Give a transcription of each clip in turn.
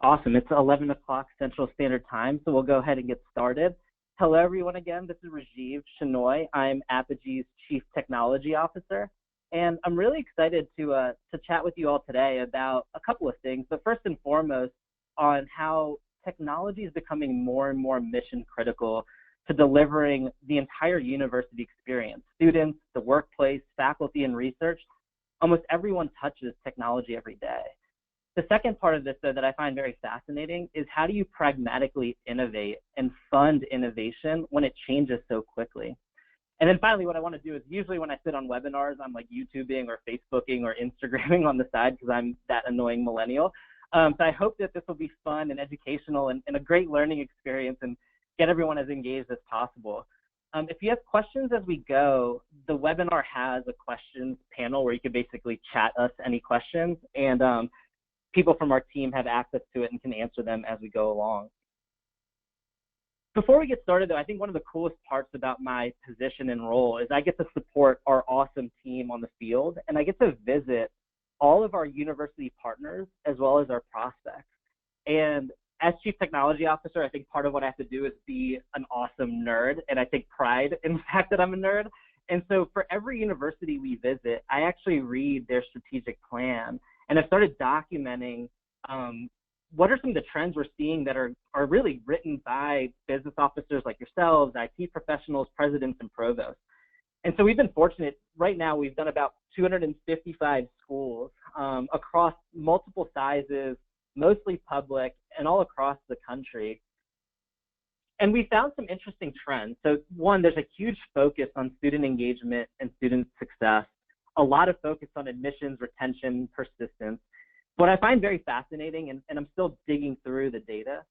Awesome. It's 11 o'clock Central Standard Time, so we'll go ahead and get started. Hello, everyone. Again, this is Rajiv Shenoy. I'm Apogee's Chief Technology Officer, and I'm really excited to chat with you all today about a couple of things. But first and foremost, on how technology is becoming more and more mission critical to delivering the entire university experience. Students, the workplace, faculty, and research, almost everyone touches technology every day. The second part of this, though, that I find very fascinating is how do you pragmatically innovate and fund innovation when it changes so quickly? And then finally, what I want to do is usually when I sit on webinars, I'm like YouTubing or Facebooking or Instagramming on the side because I'm that annoying millennial. So I hope that this will be fun and educational and a great learning experience and get everyone as engaged as possible. If you have questions as we go, the webinar has a questions panel where you can basically chat us any questions, and people from our team have access to it and can answer them as we go along. Before we get started, though, I think one of the coolest parts about my position and role is I get to support our awesome team on the field, and I get to visit all of our university partners as well as our prospects. And as Chief Technology Officer, I think part of what I have to do is be an awesome nerd, and I take pride in the fact that I'm a nerd. And so for every university we visit, I actually read their strategic plan, and I've started documenting what are some of the trends we're seeing that are really written by business officers like yourselves, IT professionals, presidents, and provosts. And so we've been fortunate. Right now, we've done about 255 schools across multiple sizes, mostly public, and all across the country. And we found some interesting trends. So one, there's a huge focus on student engagement and student success, a lot of focus on admissions, retention, persistence. What I find very fascinating, and I'm still digging through the data,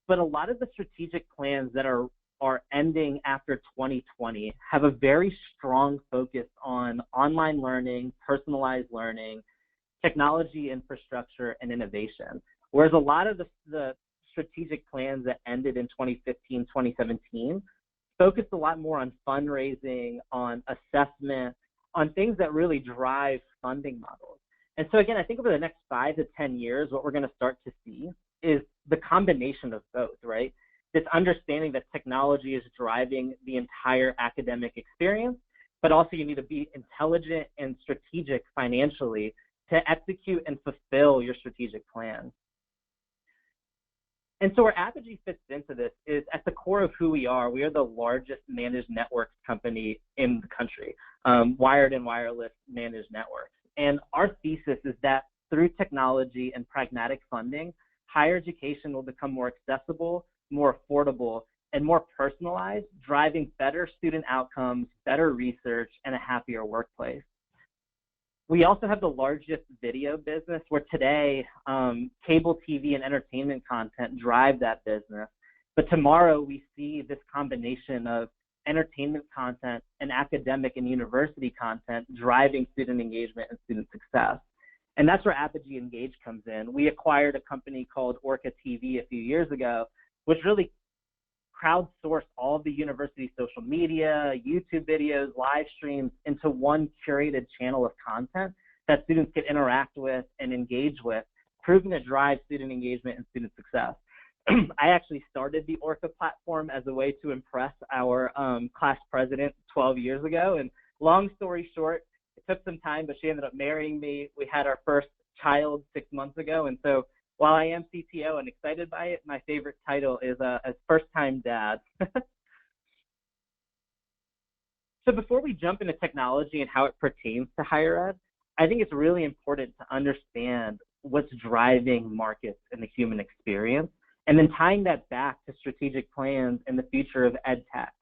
but a lot of the strategic plans that are ending after 2020 have a very strong focus on online learning, personalized learning, technology infrastructure, and innovation. Whereas a lot of the strategic plans that ended in 2015, 2017 focused a lot more on fundraising, on assessment, on things that really drive funding models. And so again, I think over the next 5 to 10 years, what we're going to start to see is the combination of both, right? This understanding that technology is driving the entire academic experience, but also you need to be intelligent and strategic financially to execute and fulfill your strategic plan. And so where Apogee fits into this is at the core of who we are the largest managed networks company in the country, wired and wireless managed networks. And our thesis is that through technology and pragmatic funding, higher education will become more accessible, more affordable, and more personalized, driving better student outcomes, better research, and a happier workplace. We also have the largest video business where today cable TV and entertainment content drive that business. But tomorrow we see this combination of entertainment content and academic and university content driving student engagement and student success. And that's where Apogee Engage comes in. We acquired a company called Orca TV a few years ago, which really crowdsourced all of the university social media, YouTube videos, live streams into one curated channel of content that students can interact with and engage with, proving to drive student engagement and student success. I actually started the Orca platform as a way to impress our class president 12 years ago. And long story short, it took some time, but she ended up marrying me. We had our first child 6 months ago. And so while I am CTO and excited by it, my favorite title is as first-time dad. So before we jump into technology and how it pertains to higher ed, I think it's really important to understand what's driving markets in the human experience, and then tying that back to strategic plans and the future of ed tech.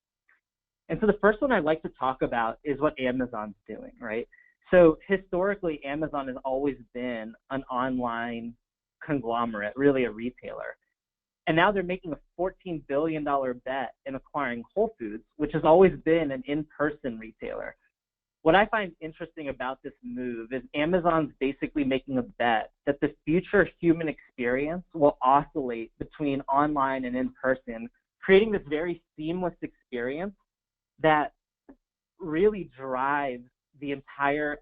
And so the first one I'd like to talk about is what Amazon's doing, right? So historically, Amazon has always been an online conglomerate, really a retailer. And now they're making a $14 billion bet in acquiring Whole Foods, which has always been an in-person retailer. What I find interesting about this move is Amazon's basically making a bet that the future human experience will oscillate between online and in-person, creating this very seamless experience that really drives the entire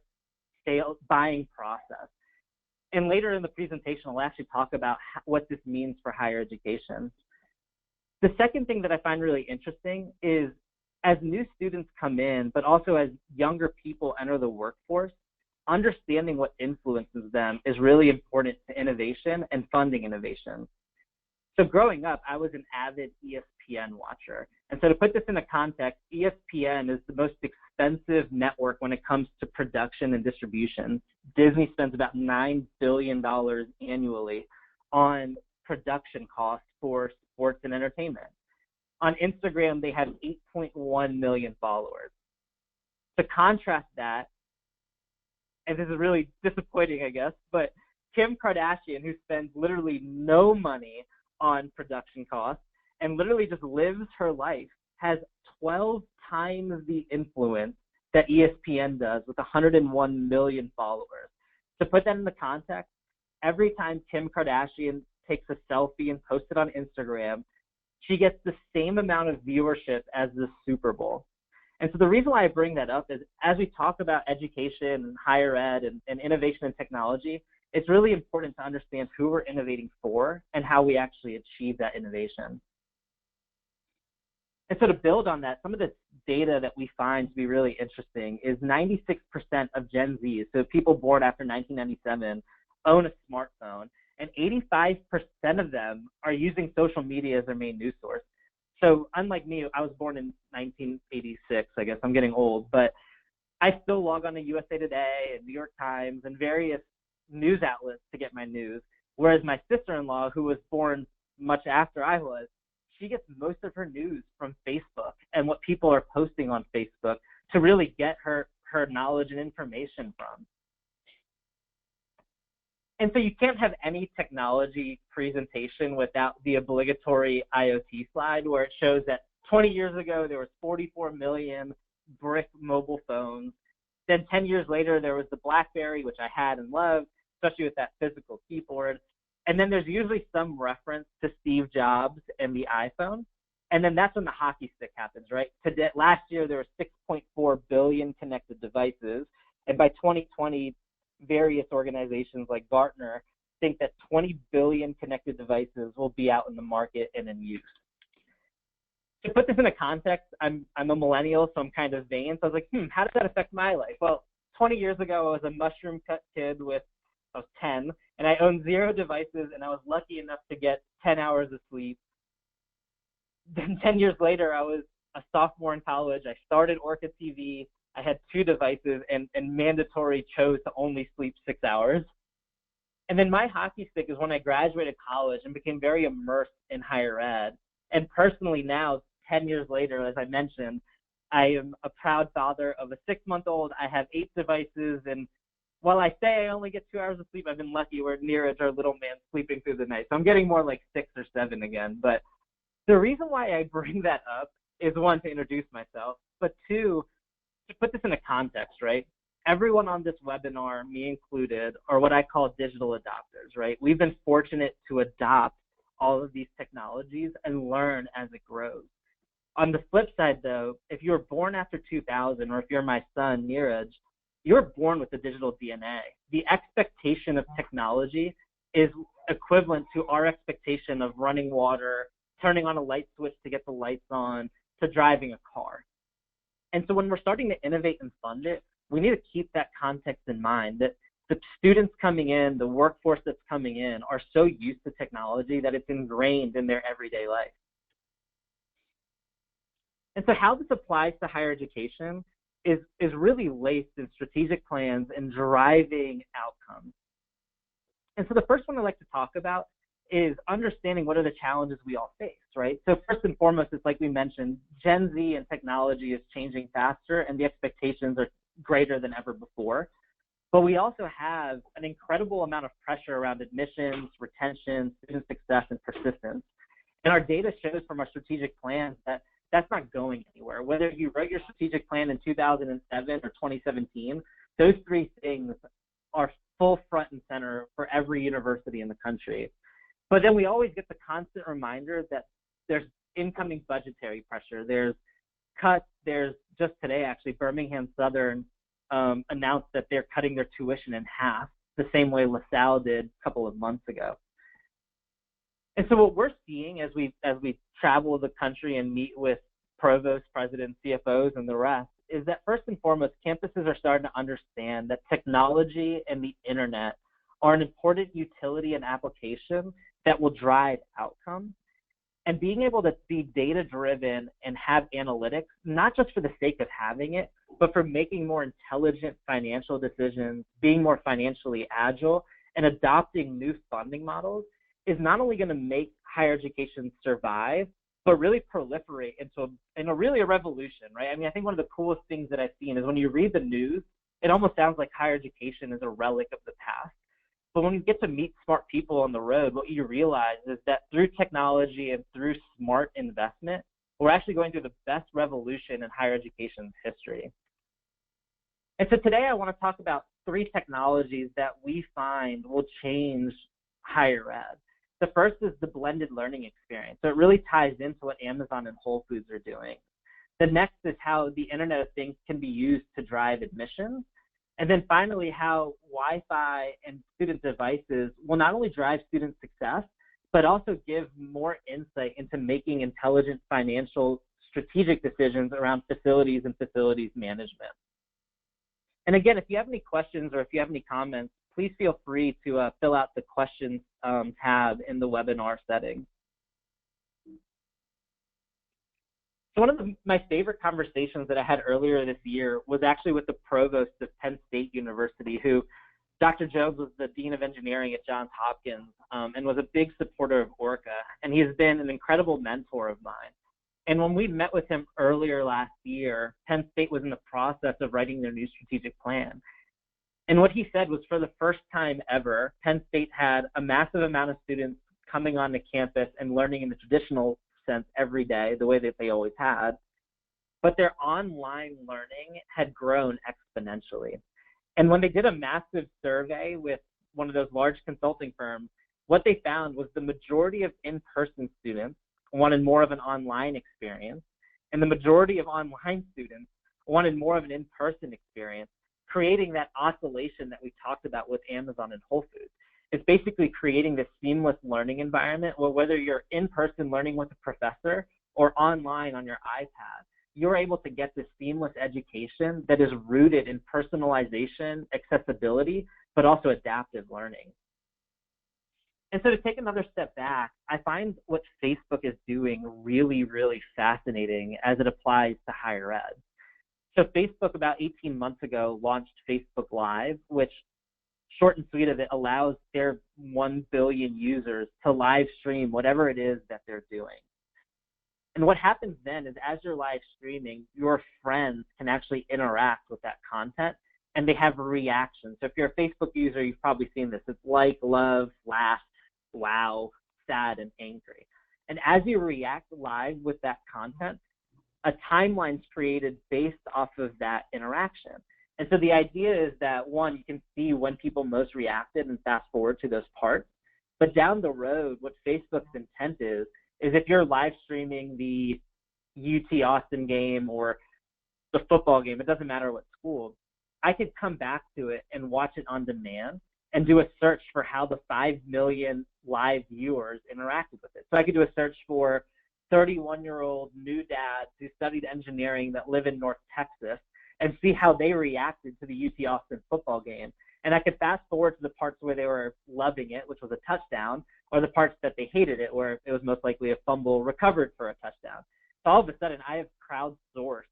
buying process. And later in the presentation, I'll actually talk about what this means for higher education. The second thing that I find really interesting is as new students come in, but also as younger people enter the workforce, understanding what influences them is really important to innovation and funding innovation. So growing up, I was an avid ESPN watcher. And so to put this into context, ESPN is the most expensive network when it comes to production and distribution. Disney spends about $9 billion annually on production costs for sports and entertainment. On Instagram, they have 8.1 million followers. To contrast that, and this is really disappointing, I guess, but Kim Kardashian, who spends literally no money on production costs and literally just lives her life, has 12 times the influence that ESPN does with 101 million followers. To put that into context, every time Kim Kardashian takes a selfie and posts it on Instagram, she gets the same amount of viewership as the Super Bowl. And so the reason why I bring that up is as we talk about education and higher ed and innovation and technology, it's really important to understand who we're innovating for and how we actually achieve that innovation. And so to build on that, some of the data that we find to be really interesting is 96% of Gen Zs, so people born after 1997, own a smartphone, and 85% of them are using social media as their main news source. So unlike me, I was born in 1986, I guess I'm getting old, but I still log on to USA Today and New York Times and various news outlets to get my news, whereas my sister-in-law, who was born much after I was, she gets most of her news from Facebook and what people are posting on Facebook to really get her knowledge and information from. And so you can't have any technology presentation without the obligatory IoT slide where it shows that 20 years ago there was 44 million brick mobile phones. Then 10 years later there was the BlackBerry, which I had and loved, especially with that physical keyboard. And then there's usually some reference to Steve Jobs and the iPhone. And then that's when the hockey stick happens, right? Last year, there were 6.4 billion connected devices. And by 2020, various organizations like Gartner think that 20 billion connected devices will be out in the market and in use. To put this into context, I'm a millennial, so I'm kind of vain. So I was like, how does that affect my life? Well, 20 years ago, I was a mushroom cut kid I was 10, and I owned 0 devices, and I was lucky enough to get 10 hours of sleep. Then 10 years later, I was a sophomore in college. I started Orca TV. I had 2 devices and mandatory chose to only sleep 6 hours. And then my hockey stick is when I graduated college and became very immersed in higher ed. And personally now, 10 years later, as I mentioned, I am a proud father of a 6-month-old. I have 8 devices, and while I say I only get 2 hours of sleep, I've been lucky where Neeraj, our little man, sleeping through the night. So I'm getting more like 6 or 7 again. But the reason why I bring that up is, 1, to introduce myself, but 2, to put this into context, right? Everyone on this webinar, me included, are what I call digital adopters, right? We've been fortunate to adopt all of these technologies and learn as it grows. On the flip side, though, if you're born after 2000, or if you're my son, Neeraj, you're born with the digital DNA. The expectation of technology is equivalent to our expectation of running water, turning on a light switch to get the lights on, to driving a car. And so when we're starting to innovate and fund it, we need to keep that context in mind, that the students coming in, the workforce that's coming in, are so used to technology that it's ingrained in their everyday life. And so how this applies to higher education is really laced in strategic plans and driving outcomes. And so the first one I'd like to talk about is understanding what are the challenges we all face, right? So first and foremost, it's like we mentioned, Gen Z and technology is changing faster and the expectations are greater than ever before. But we also have an incredible amount of pressure around admissions, retention, student success, and persistence. And our data shows from our strategic plans that that's not going anywhere. Whether you wrote your strategic plan in 2007 or 2017, those 3 things are full front and center for every university in the country. But then we always get the constant reminder that there's incoming budgetary pressure. There's cuts. There's just today, actually, Birmingham Southern announced that they're cutting their tuition in half. the same way LaSalle did a couple of months ago. And so what we're seeing as we travel the country and meet with provosts, presidents, CFOs, and the rest is that first and foremost, campuses are starting to understand that technology and the internet are an important utility and application that will drive outcomes. And being able to be data-driven and have analytics, not just for the sake of having it, but for making more intelligent financial decisions, being more financially agile, and adopting new funding models is not only going to make higher education survive, but really proliferate into really a revolution, right? I mean, I think one of the coolest things that I've seen is when you read the news, it almost sounds like higher education is a relic of the past. But when you get to meet smart people on the road, what you realize is that through technology and through smart investment, we're actually going through the best revolution in higher education's history. And so today I want to talk about 3 technologies that we find will change higher ed. The first is the blended learning experience. So it really ties into what Amazon and Whole Foods are doing. The next is how the Internet of Things can be used to drive admissions. And then finally, how Wi-Fi and student devices will not only drive student success, but also give more insight into making intelligent financial strategic decisions around facilities and facilities management. And again, if you have any questions or if you have any comments, please feel free to fill out the questions tab in the webinar settings. So one of my favorite conversations that I had earlier this year was actually with the provost of Penn State University, who Dr. Jones was the Dean of Engineering at Johns Hopkins and was a big supporter of Orca. And he has been an incredible mentor of mine. And when we met with him earlier last year, Penn State was in the process of writing their new strategic plan. And what he said was for the first time ever, Penn State had a massive amount of students coming onto campus and learning in the traditional sense every day, the way that they always had, but their online learning had grown exponentially. And when they did a massive survey with one of those large consulting firms, what they found was the majority of in-person students wanted more of an online experience, and the majority of online students wanted more of an in-person experience, creating that oscillation that we talked about with Amazon and Whole Foods. It's basically creating this seamless learning environment where whether you're in person learning with a professor or online on your iPad, you're able to get this seamless education that is rooted in personalization, accessibility, but also adaptive learning. And so to take another step back, I find what Facebook is doing really, really fascinating as it applies to higher ed. So Facebook about 18 months ago launched Facebook Live, which short and sweet of it allows their 1 billion users to live stream whatever it is that they're doing. And what happens then is as you're live streaming, your friends can actually interact with that content and they have reactions. So if you're a Facebook user, you've probably seen this. It's like, love, laugh, wow, sad, and angry. And as you react live with that content, a timeline's created based off of that interaction. And so the idea is that, one, you can see when people most reacted and fast forward to those parts. But down the road, what Facebook's intent is if you're live streaming the UT Austin game or the football game, it doesn't matter what school, I could come back to it and watch it on demand and do a search for how the 5 million live viewers interacted with it. So I could do a search for 31-year-old new dads who studied engineering that live in North Texas and see how they reacted to the UT Austin football game. And I could fast forward to the parts where they were loving it, which was a touchdown, or the parts that they hated it, where it was most likely a fumble recovered for a touchdown. So all of a sudden, I have crowdsourced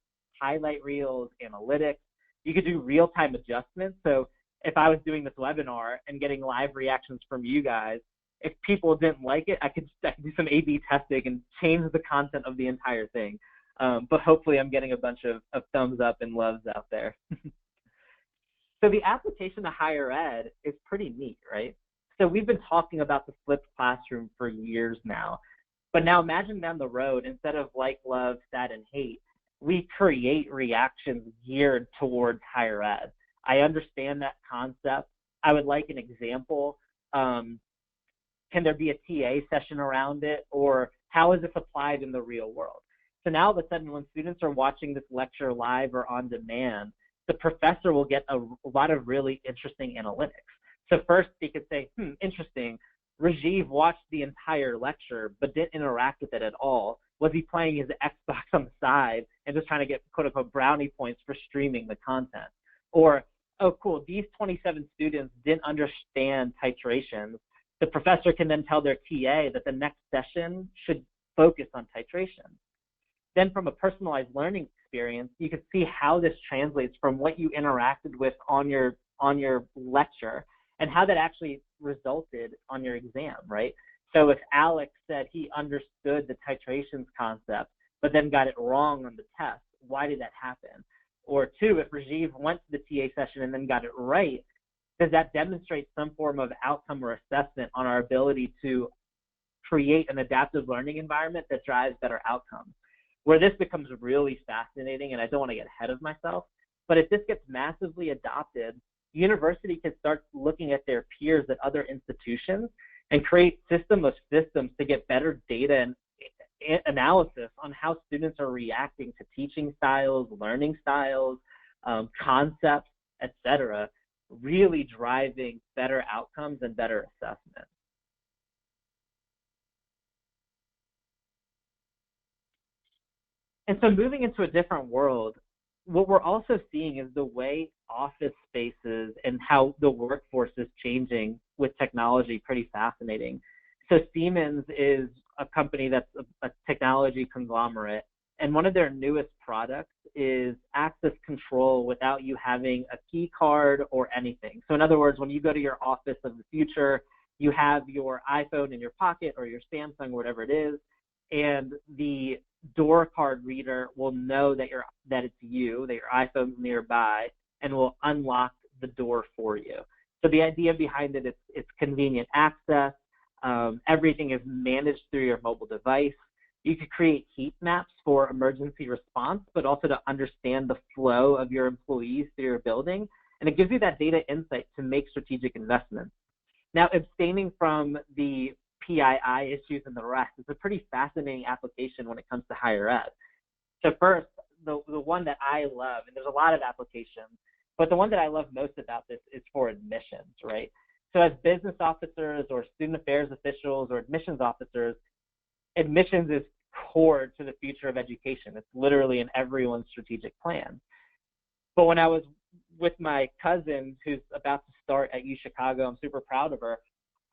highlight reels, analytics. You could do real-time adjustments. So if I was doing this webinar and getting live reactions from you guys, if people didn't like it, I could do some A/B testing and change the content of the entire thing. But hopefully I'm getting a bunch of thumbs up and loves out there. So the application to higher ed is pretty neat, right? So we've been talking about the flipped classroom for years now. But now imagine down the road, instead of like, love, sad, and hate, we create reactions geared towards higher ed. I understand that concept. I would like an example. Can there be a TA session around it? Or how is this applied in the real world? So now all of a sudden when students are watching this lecture live or on demand, the professor will get a lot of really interesting analytics. So first they could say, interesting, Rajiv watched the entire lecture but didn't interact with it at all. Was he playing his Xbox on the side and just trying to get quote unquote brownie points for streaming the content? Or, oh cool, these 27 students didn't understand titrations. The professor can then tell their TA that the next session should focus on titration. Then from a personalized learning experience, you can see how this translates from what you interacted with on your lecture and how that actually resulted on your exam, right? So if Alex said he understood the titrations concept, but then got it wrong on the test, why did that happen? Or two, if Rajiv went to the TA session and then got it right, does that demonstrate some form of outcome or assessment on our ability to create an adaptive learning environment that drives better outcomes? Where this becomes really fascinating, and I don't want to get ahead of myself, but if this gets massively adopted, university can start looking at their peers at other institutions and create system of systems to get better data and analysis on how students are reacting to teaching styles, learning styles, concepts, etc., really driving better outcomes and better assessment. And so moving into a different world, what we're also seeing is the way office spaces and how the workforce is changing with technology pretty fascinating. So Siemens is a company that's a technology conglomerate, and one of their newest products is access control without you having a key card or anything. So in other words, when you go to your office of the future, you have your iPhone in your pocket or your Samsung, whatever it is, and the door card reader will know that it's you, that your iPhone's nearby, and will unlock the door for you. So the idea behind it is it's convenient access. Everything is managed through your mobile device. You could create heat maps for emergency response, but also to understand the flow of your employees through your building. And it gives you that data insight to make strategic investments. Now, abstaining from the PII issues and the rest, it's a pretty fascinating application when it comes to higher ed. So first, the one that I love, and there's a lot of applications, but the one that I love most about this is for admissions, right? So as business officers or student affairs officials or admissions officers, admissions is core to the future of education. It's literally in everyone's strategic plan. But when I was with my cousin who's about to start at UChicago, I'm super proud of her,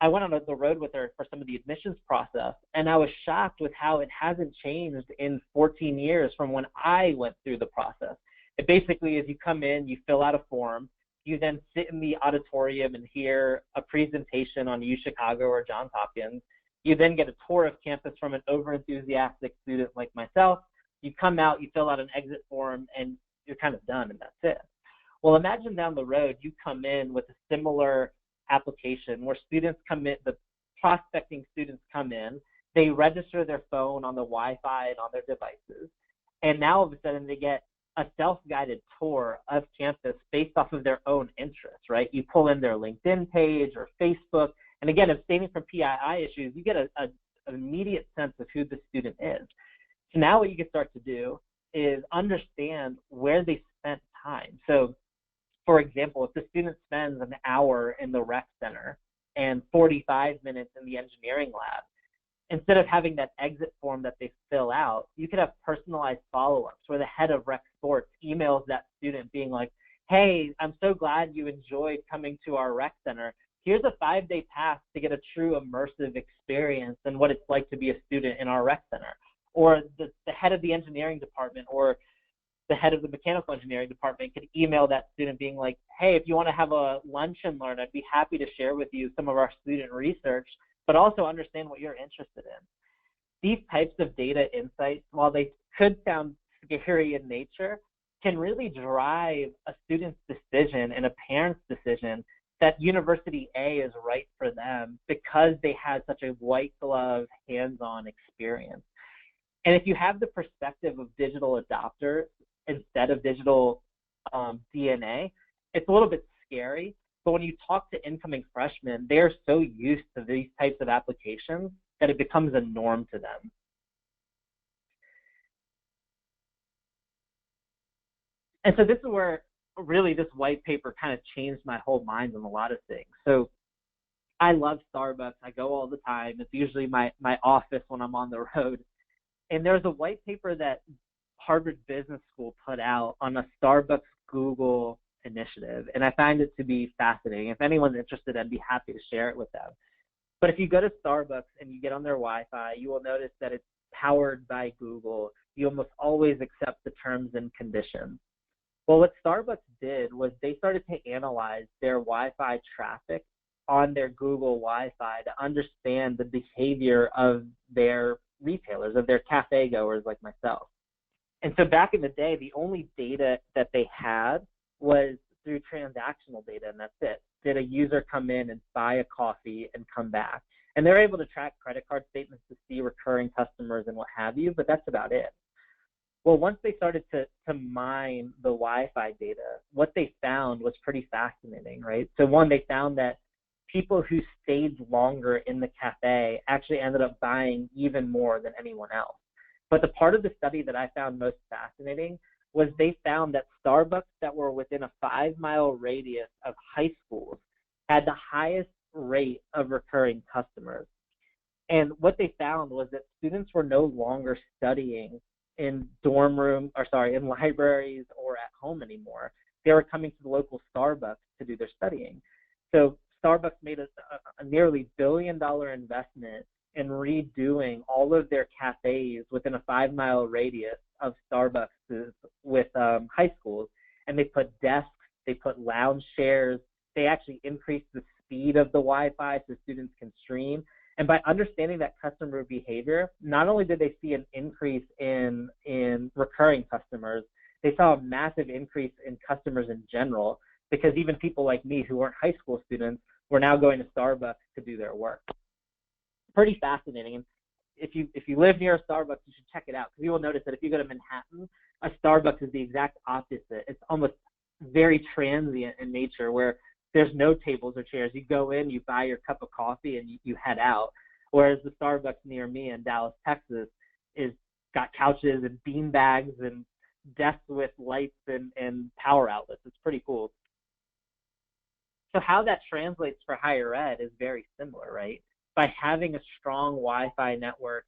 I went on the road with her for some of the admissions process, and I was shocked with how it hasn't changed in 14 years from when I went through the process. It basically is you come in, you fill out a form, you then sit in the auditorium and hear a presentation on UChicago or Johns Hopkins. You then get a tour of campus from an over-enthusiastic student like myself. You come out, you fill out an exit form, and you're kind of done, and that's it. Well, imagine down the road you come in with a similar application where students come in, the prospecting students come in, they register their phone on the Wi-Fi and on their devices, and now all of a sudden they get a self-guided tour of campus based off of their own interests, right? You pull in their LinkedIn page or Facebook, and again, abstaining from PII issues, you get an immediate sense of who the student is. So now what you can start to do is understand where they spent time. So for example, if the student spends an hour in the rec center and 45 minutes in the engineering lab, instead of having that exit form that they fill out, you could have personalized follow-ups where the head of rec sports emails that student being like, hey, I'm so glad you enjoyed coming to our rec center. Here's a 5-day pass to get a true immersive experience and what it's like to be a student in our rec center. Or the head of the engineering department or the head of the mechanical engineering department could email that student being like, hey, if you want to have a lunch and learn, I'd be happy to share with you some of our student research, but also understand what you're interested in. These types of data insights, while they could sound scary in nature, can really drive a student's decision and a parent's decision that University A is right for them because they had such a white glove, hands-on experience. And if you have the perspective of digital adopters instead of digital DNA, it's a little bit scary. But when you talk to incoming freshmen, they're so used to these types of applications that it becomes a norm to them. And so this is where really this white paper kind of changed my whole mind on a lot of things. So I love Starbucks. I go all the time. It's usually my office when I'm on the road. And there's a white paper that Harvard Business School put out on a Starbucks Google initiative, and I find it to be fascinating. If anyone's interested, I'd be happy to share it with them. But if you go to Starbucks and you get on their Wi-Fi, you will notice that it's powered by Google. You almost always accept the terms and conditions. Well, what Starbucks did was they started to analyze their Wi-Fi traffic on their Google Wi-Fi to understand the behavior of their retailers, of their cafe goers like myself. And so back in the day, the only data that they had was through transactional data, and that's it. Did a user come in and buy a coffee and come back? And they're able to track credit card statements to see recurring customers and what have you, but that's about it. Well, once they started to mine the Wi-Fi data, what they found was pretty fascinating, right? So one, they found that people who stayed longer in the cafe actually ended up buying even more than anyone else. But the part of the study that I found most fascinating was they found that Starbucks that were within a 5-mile radius of high schools had the highest rate of recurring customers. And what they found was that students were no longer studying in in libraries or at home anymore. They were coming to the local Starbucks to do their studying. So Starbucks made a nearly $1 billion investment in redoing all of their cafes within a 5-mile radius of Starbucks with high schools. And they put desks, they put lounge chairs, they actually increased the speed of the Wi-Fi so students can stream. And by understanding that customer behavior, not only did they see an increase in recurring customers, they saw a massive increase in customers in general, because even people like me who weren't high school students were now going to Starbucks to do their work. Pretty fascinating. And if you live near a Starbucks, you should check it out, because you will notice that if you go to Manhattan, a Starbucks is the exact opposite. It's almost very transient in nature, where there's no tables or chairs. You go in, you buy your cup of coffee, and you head out. Whereas the Starbucks near me in Dallas, Texas, is got couches and bean bags and desks with lights and power outlets. It's pretty cool. So how that translates for higher ed is very similar, right? By having a strong Wi-Fi network,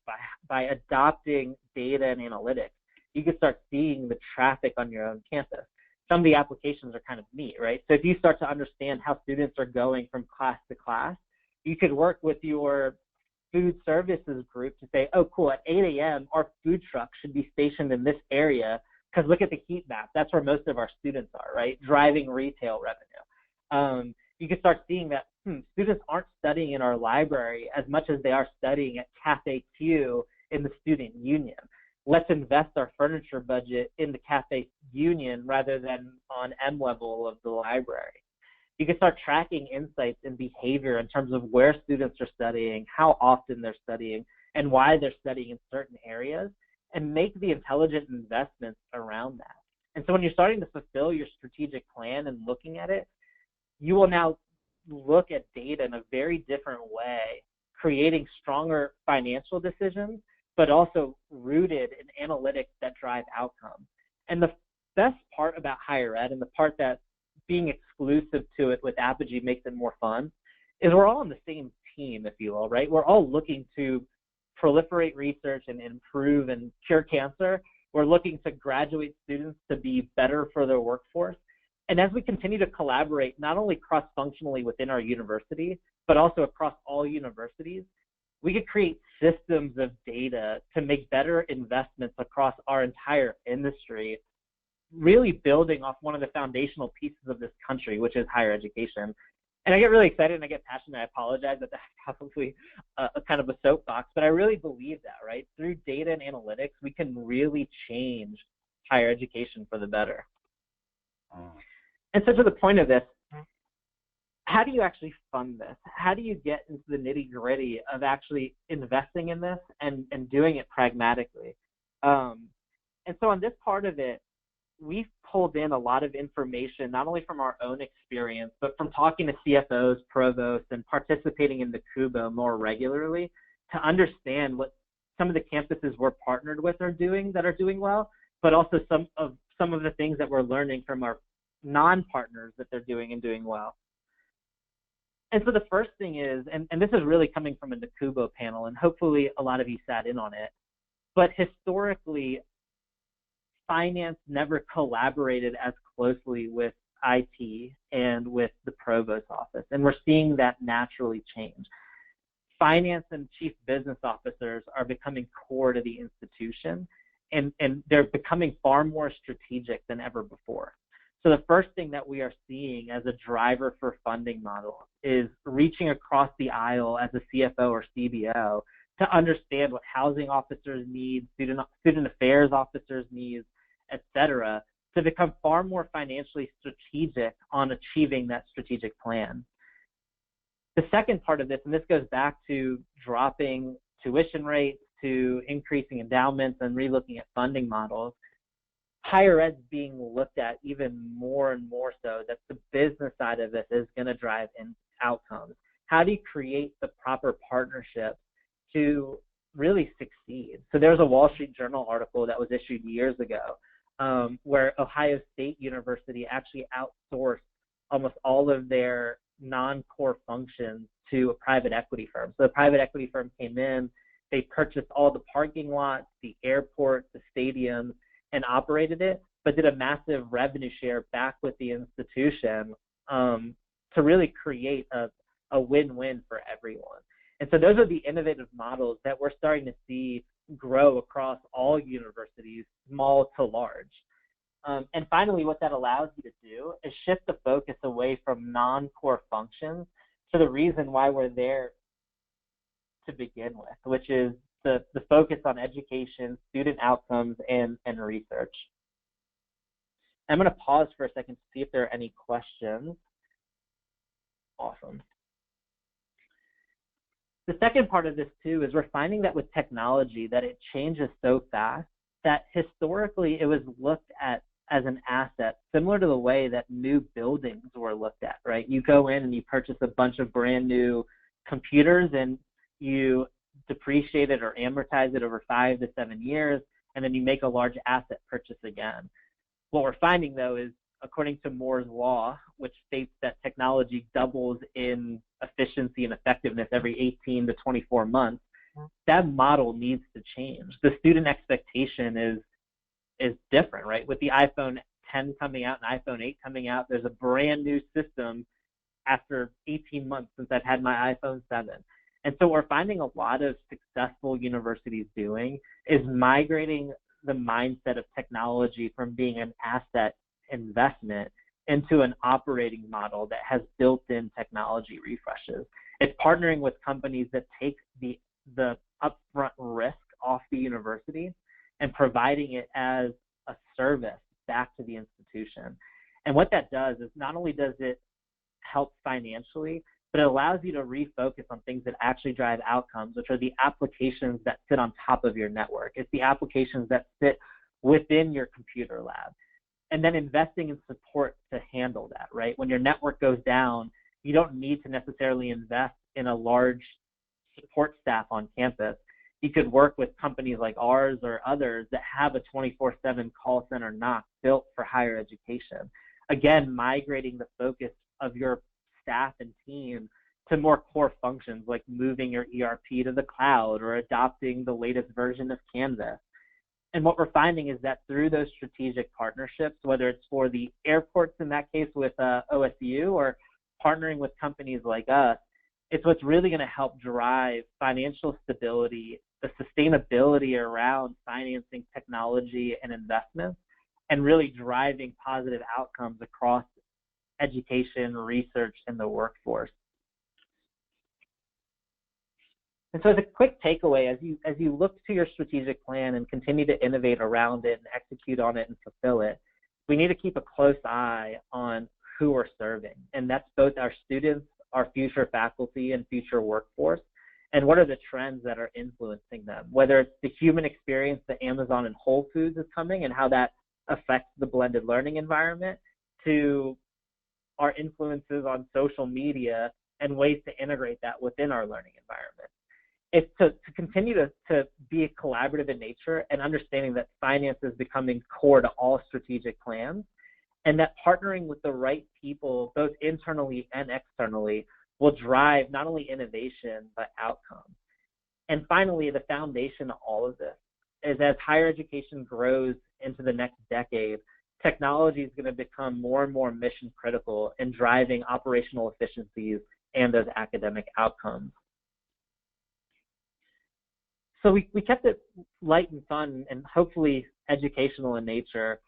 by adopting data and analytics, you can start seeing the traffic on your own campus. Some of the applications are kind of neat, right? So if you start to understand how students are going from class to class, you could work with your food services group to say, oh, cool, at 8 a.m., our food truck should be stationed in this area, because look at the heat map. That's where most of our students are, right? Driving retail revenue. You can start seeing that students aren't studying in our library as much as they are studying at Cafe Q in the student union. Let's invest our furniture budget in the Cafe Union rather than on M level of the library. You can start tracking insights and behavior in terms of where students are studying, how often they're studying, and why they're studying in certain areas, and make the intelligent investments around that. And so when you're starting to fulfill your strategic plan and looking at it, you will now look at data in a very different way, creating stronger financial decisions, but also rooted in analytics that drive outcomes. And the best part about higher ed, and the part that being exclusive to it with Apogee makes it more fun, is we're all on the same team, if you will, right? We're all looking to proliferate research and improve and cure cancer. We're looking to graduate students to be better for their workforce. And as we continue to collaborate, not only cross-functionally within our university, but also across all universities, we could create systems of data to make better investments across our entire industry, really building off one of the foundational pieces of this country, which is higher education. And I get really excited and I get passionate. I apologize that that's probably a kind of a soapbox, but I really believe that, right? Through data and analytics, we can really change higher education for the better. And so to the point of this, how do you actually fund this? How do you get into the nitty-gritty of actually investing in this and doing it pragmatically? And so on this part of it, we've pulled in a lot of information, not only from our own experience, but from talking to CFOs, provosts, and participating in the Kubo more regularly to understand what some of the campuses we're partnered with are doing that are doing well, but also some of the things that we're learning from our non-partners that they're doing and doing well. And so the first thing is, and this is really coming from a Nakubo panel, and hopefully a lot of you sat in on it, but historically, finance never collaborated as closely with IT and with the provost's office, and we're seeing that naturally change. Finance and chief business officers are becoming core to the institution, and they're becoming far more strategic than ever before. So the first thing that we are seeing as a driver for funding model is reaching across the aisle as a CFO or CBO to understand what housing officers need, student affairs officers need, et cetera, to become far more financially strategic on achieving that strategic plan. The second part of this, and this goes back to dropping tuition rates, to increasing endowments and relooking at funding models, higher ed's being looked at even more and more so that the business side of this is going to drive in outcomes. How do you create the proper partnerships to really succeed? So there's a Wall Street Journal article that was issued years ago where Ohio State University actually outsourced almost all of their non-core functions to a private equity firm. So the private equity firm came in, they purchased all the parking lots, the airport, the stadiums, and operated it, but did a massive revenue share back with the institution to really create a win-win for everyone. And so those are the innovative models that we're starting to see grow across all universities, small to large. And finally, what that allows you to do is shift the focus away from non-core functions to the reason why we're there to begin with, which is the focus on education, student outcomes, and research. I'm going to pause for a second to see if there are any questions. Awesome. The second part of this too is we're finding that with technology that it changes so fast that historically it was looked at as an asset, similar to the way that new buildings were looked at, right? You go in and you purchase a bunch of brand new computers and you depreciate it or amortize it over 5 to 7 years, and then you make a large asset purchase again. What we're finding though is, according to Moore's law, which states that technology doubles in efficiency and effectiveness every 18 to 24 months, that model needs to change. The student expectation is different, right? With the iPhone 10 coming out and iPhone 8 coming out, there's a brand new system after 18 months since I've had my iPhone 7. And so what we're finding a lot of successful universities doing is migrating the mindset of technology from being an asset investment into an operating model that has built-in technology refreshes. It's partnering with companies that take the upfront risk off the university and providing it as a service back to the institution. And what that does is not only does it help financially, but it allows you to refocus on things that actually drive outcomes, which are the applications that sit on top of your network. It's the applications that sit within your computer lab. And then investing in support to handle that, right? When your network goes down, you don't need to necessarily invest in a large support staff on campus. You could work with companies like ours or others that have a 24/7 call center NOC built for higher education. Again, migrating the focus of your staff and team to more core functions like moving your ERP to the cloud or adopting the latest version of Canvas. And what we're finding is that through those strategic partnerships, whether it's for the airports in that case with OSU or partnering with companies like us, it's what's really going to help drive financial stability, the sustainability around financing technology and investments, and really driving positive outcomes across education, research, and the workforce. And so as a quick takeaway, as you look to your strategic plan and continue to innovate around it and execute on it and fulfill it, we need to keep a close eye on who we're serving. And that's both our students, our future faculty, and future workforce, and what are the trends that are influencing them, whether it's the human experience that Amazon and Whole Foods is coming and how that affects the blended learning environment, to our influences on social media and ways to integrate that within our learning environment. It's to continue to be collaborative in nature and understanding that finance is becoming core to all strategic plans, and that partnering with the right people, both internally and externally, will drive not only innovation, but outcomes. And finally, the foundation of all of this is as higher education grows into the next decade, technology is going to become more and more mission critical in driving operational efficiencies and those academic outcomes. So we kept it light and fun and hopefully educational in nature.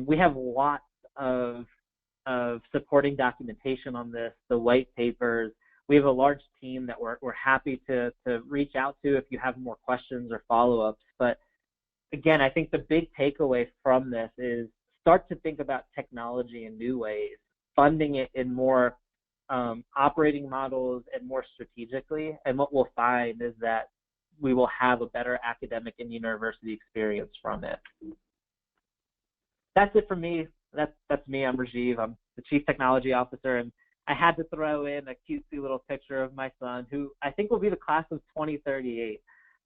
We have lots of supporting documentation on this, the white papers. We have a large team that we're happy to reach out to if you have more questions or follow-ups. But again, I think the big takeaway from this is start to think about technology in new ways, funding it in more operating models and more strategically. And what we'll find is that we will have a better academic and university experience from it. That's it for me. That's me. I'm Rajiv. I'm the Chief Technology Officer, and I had to throw in a cutesy little picture of my son, who I think will be the class of 2038.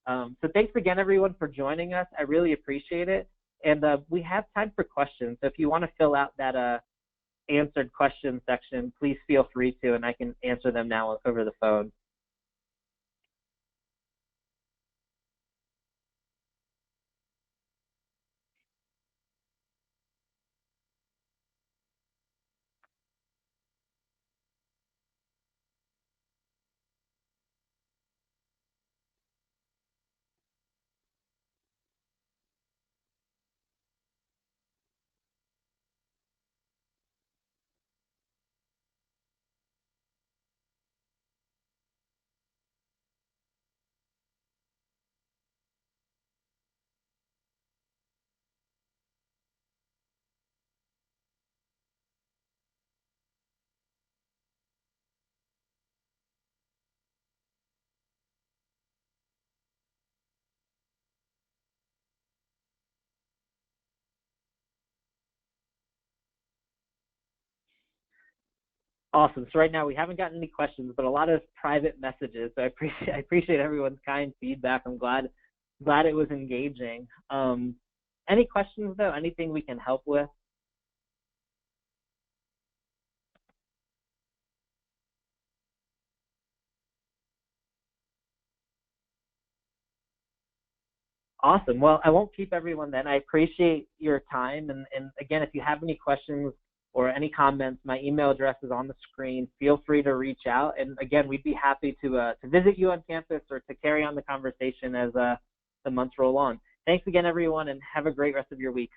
So thanks again, everyone, for joining us. I really appreciate it. And we have time for questions. So if you want to fill out that answered question section, please feel free to, and I can answer them now over the phone. Awesome. So right now we haven't gotten any questions, but a lot of private messages. So I appreciate everyone's kind feedback. I'm glad it was engaging. Any questions though? Anything we can help with? Awesome. Well, I won't keep everyone then. I appreciate your time. And again, if you have any questions or any comments, my email address is on the screen. Feel free to reach out. And again, we'd be happy to visit you on campus or to carry on the conversation as the months roll on. Thanks again, everyone, and have a great rest of your week.